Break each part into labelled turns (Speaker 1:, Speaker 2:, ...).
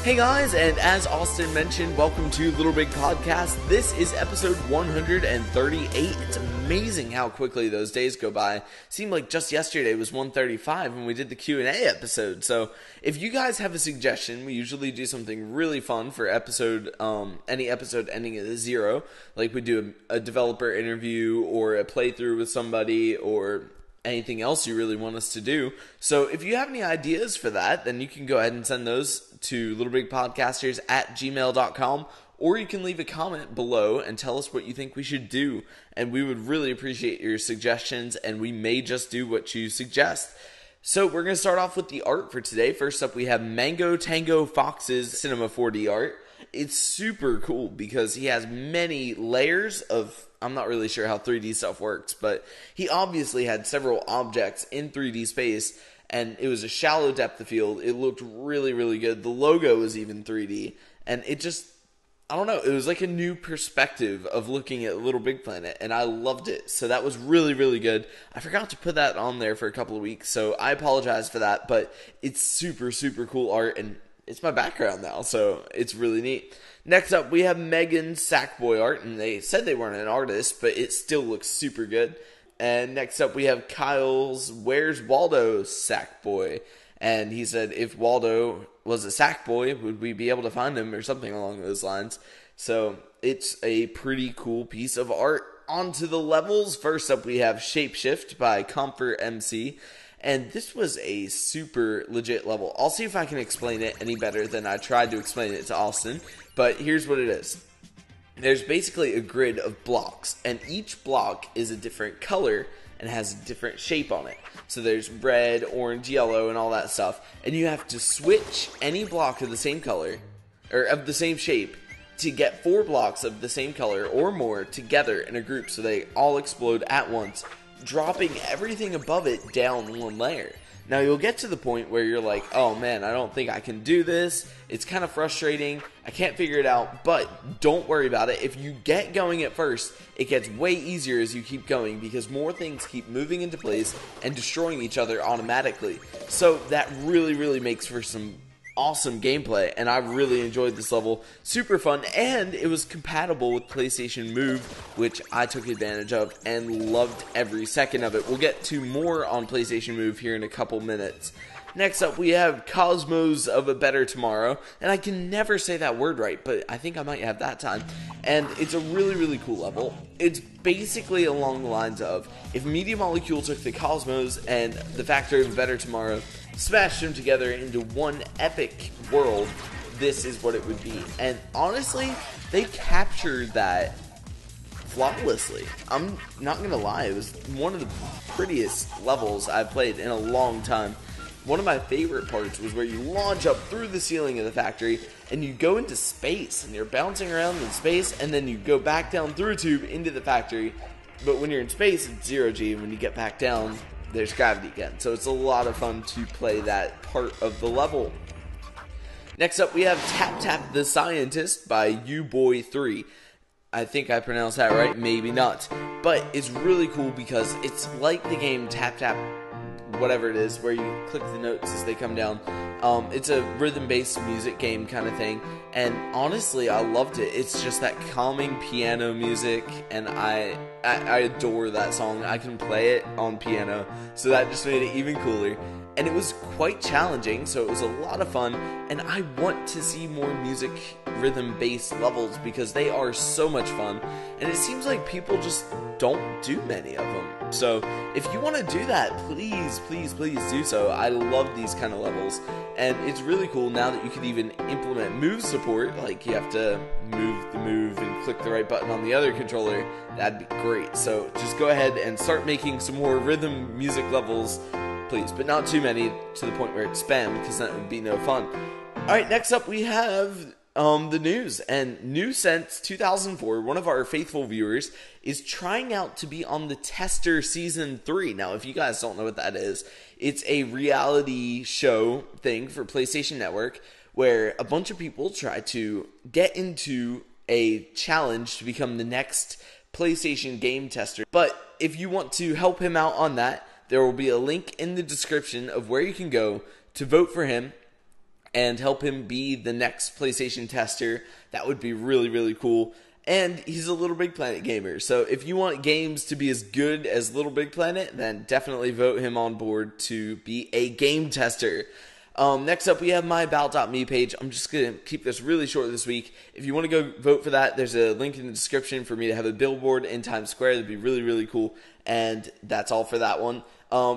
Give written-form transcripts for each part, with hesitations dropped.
Speaker 1: Hey guys, and as Austin mentioned, welcome to Little Big Podcast. This is episode 138. It's amazing how quickly those days go by. Seemed like just yesterday was 135 when we did the Q&A episode. So if you guys have a suggestion, we usually do something really fun for any episode ending at a 0. Like we do a developer interview or a playthrough with somebody or anything else you really want us to do. So if you have any ideas for that, then you can go ahead and send those to littlebigpodcasters@gmail.com, or you can leave a comment below and tell us what you think we should do. And we would really appreciate your suggestions, and we may just do what you suggest. So we're going to start off with the art for today. First up, we have Mango Tango Fox's Cinema 4D art. It's super cool because he has many layers of, I'm not really sure how 3D stuff works, but he obviously had several objects in 3D space, and it was a shallow depth of field. It looked really, really good. The logo was even 3D, and it just, I don't know, it was like a new perspective of looking at Little Big Planet, and I loved it. So that was really, really good. I forgot to put that on there for a couple of weeks, so I apologize for that, but it's super, super cool art, and it's my background now, so it's really neat. Next up, we have Megan's Sackboy art, and they said they weren't an artist, but it still looks super good. And next up, we have Kyle's Where's Waldo Sackboy, and he said if Waldo was a Sackboy, would we be able to find him, or something along those lines. So it's a pretty cool piece of art. On to the levels. First up, we have Shapeshift by Comfort MC. And this was a super legit level. I'll see if I can explain it any better than I tried to explain it to Austin. But here's what it is. There's basically a grid of blocks. And each block is a different color and has a different shape on it. So there's red, orange, yellow, and all that stuff. And you have to switch any block of the same color, or of the same shape, to get 4 blocks of the same color or more together in a group so they all explode at once, dropping everything above it down one layer. Now you'll get to the point where you're like, oh man, I don't think I can do this. It's kind of frustrating. I can't figure it out, but don't worry about it. If you get going at first, it gets way easier as you keep going because more things keep moving into place and destroying each other automatically. So that really, really makes for some awesome gameplay, and I really enjoyed this level. Super fun, and it was compatible with PlayStation Move, which I took advantage of and loved every second of it. We'll get to more on PlayStation Move here in a couple minutes. Next up, we have Cosmos of a Better Tomorrow, and I can never say that word right, but I think I might have that time. And it's a really, really cool level. It's basically along the lines of, if Media Molecule took the Cosmos and the Factory of a Better Tomorrow, smashed them together into one epic world, this is what it would be. And honestly, they captured that flawlessly. I'm not gonna lie, it was one of the prettiest levels I've played in a long time. One of my favorite parts was where you launch up through the ceiling of the factory and you go into space and you're bouncing around in space, and then you go back down through a tube into the factory. But when you're in space, it's 0G, and when you get back down, there's gravity again. So it's a lot of fun to play that part of the level. Next up, we have Tap Tap the Scientist by U-Boy3. I think I pronounced that right, maybe not. But it's really cool because it's like the game Tap Tap whatever it is, where you click the notes as they come down. It's a rhythm-based music game kind of thing, and honestly, I loved it. It's just that calming piano music, and I adore that song. I can play it on piano, so that just made it even cooler. And it was quite challenging, so it was a lot of fun, and I want to see more music rhythm-based levels because they are so much fun, and it seems like people just don't do many of them. So if you want to do that, please, please, please do so. I love these kind of levels, and it's really cool now that you can even implement move support, like you have to move the move and click the right button on the other controller. That'd be great. So just go ahead and start making some more rhythm music levels, please, but not too many to the point where it's spam, because that would be no fun. Alright, next up we have the news. And New Sense 2004, one of our faithful viewers, is trying out to be on the Tester Season 3. Now, if you guys don't know what that is, it's a reality show thing for PlayStation Network where a bunch of people try to get into a challenge to become the next PlayStation game tester. But if you want to help him out on that, there will be a link in the description of where you can go to vote for him. and help him be the next PlayStation tester. That would be really, really cool. And he's a Little Big Planet gamer. So if you want games to be as good as Little Big Planet, then definitely vote him on board to be a game tester. Next up, we have my About.me page. I'm just going to keep this really short this week. If you want to go vote for that, there's a link in the description for me to have a billboard in Times Square. That'd be really, really cool. And that's all for that one.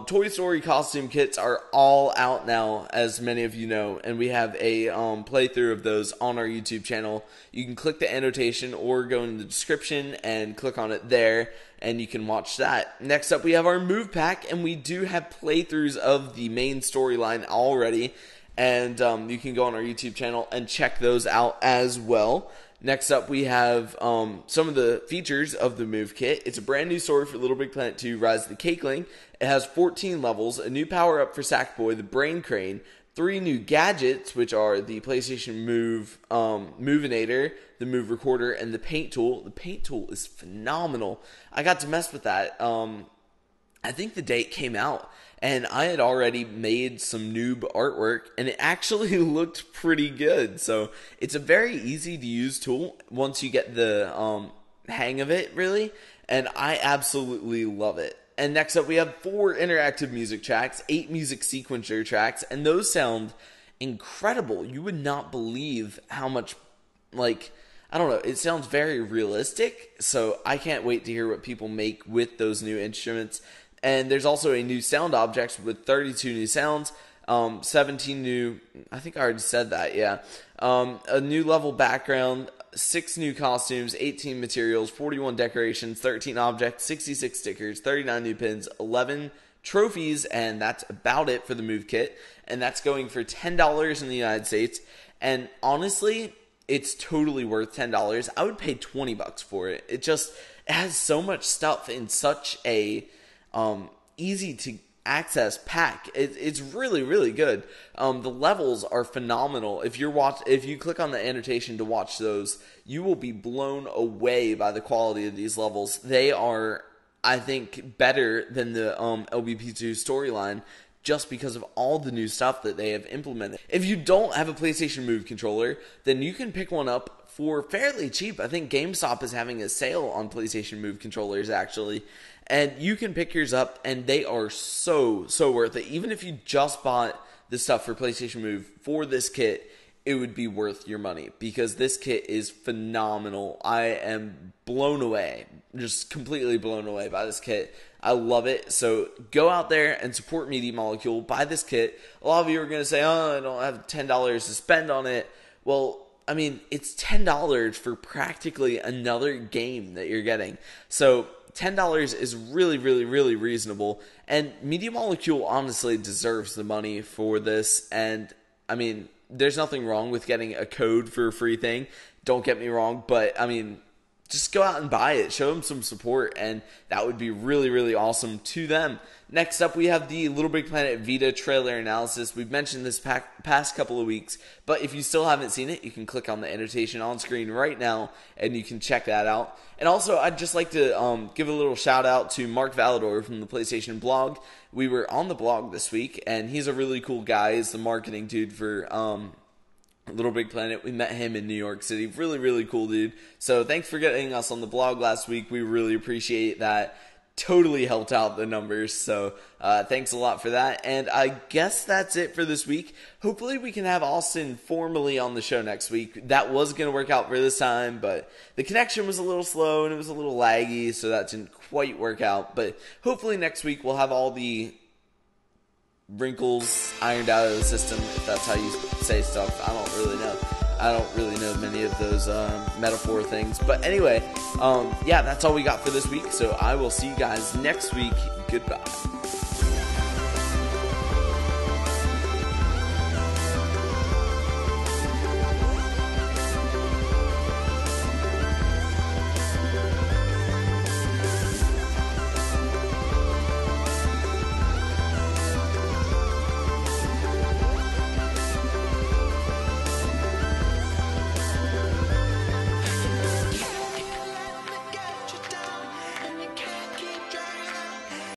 Speaker 1: Toy Story costume kits are all out now, as many of you know, and we have a playthrough of those on our YouTube channel. You can click the annotation or go in the description and click on it there, and you can watch that. Next up, we have our move pack, and we do have playthroughs of the main storyline already, and you can go on our YouTube channel and check those out as well. Next up, we have some of the features of the Move Kit. It's a brand new story for Little Big Planet 2, Rise of the Cakeling. It has 14 levels, a new power-up for Sackboy, the Brain Crane, 3 new gadgets, which are the PlayStation Move Movinator, the Move Recorder, and the Paint Tool. The Paint Tool is phenomenal. I got to mess with that. I think the day it came out, and I had already made some noob artwork, and it actually looked pretty good. So it's a very easy to use tool once you get the hang of it, really, and I absolutely love it. And next up, we have 4 interactive music tracks, 8 music sequencer tracks, and those sound incredible. You would not believe how much, like, I don't know, it sounds very realistic, so I can't wait to hear what people make with those new instruments. And there's also a new sound object with 32 new sounds, 17 new, I think I already said that, yeah. A new level background, 6 new costumes, 18 materials, 41 decorations, 13 objects, 66 stickers, 39 new pins, 11 trophies, and that's about it for the Move Kit. And that's going for $10 in the United States. And honestly, it's totally worth $10. I would pay $20 for it. It has so much stuff in such a easy to access pack. It's really, really good. The levels are phenomenal. If you click on the annotation to watch those, you will be blown away by the quality of these levels. They are, I think, better than the LBP2 storyline, just because of all the new stuff that they have implemented. If you don't have a PlayStation Move controller, then you can pick one up for fairly cheap. I think GameStop is having a sale on PlayStation Move controllers, actually. And you can pick yours up, and they are so worth it. Even if you just bought the stuff for PlayStation Move for this kit, it would be worth your money, because this kit is phenomenal. I am blown away, just completely blown away by this kit. I love it. So go out there and support Media Molecule. Buy this kit. A lot of you are going to say, oh, I don't have $10 to spend on it. Well, I mean, it's $10 for practically another game that you're getting. So $10 is really, really, really reasonable. And Media Molecule honestly deserves the money for this. And, I mean, there's nothing wrong with getting a code for a free thing. Don't get me wrong. But, I mean, just go out and buy it. Show them some support, and that would be really, really awesome to them. Next up, we have the Little Big Planet Vita trailer analysis. We've mentioned this past couple of weeks, but if you still haven't seen it, you can click on the annotation on screen right now, and you can check that out. And also, I'd just like to give a little shout out to Mark Valador from the PlayStation blog. We were on the blog this week, and he's a really cool guy. He's the marketing dude for Little Big Planet. We met him in New York City. Really, really cool dude. So thanks for getting us on the blog last week. We really appreciate that. Totally helped out the numbers. So thanks a lot for that. And I guess that's it for this week. Hopefully we can have Austin formally on the show next week. That was going to work out for this time, but the connection was a little slow and it was a little laggy, so that didn't quite work out. But hopefully next week we'll have all the wrinkles ironed out of the system, if that's how you say stuff. I don't really know. I don't really know many of those metaphor things. But anyway, yeah, that's all we got for this week. So I will see you guys next week. Goodbye.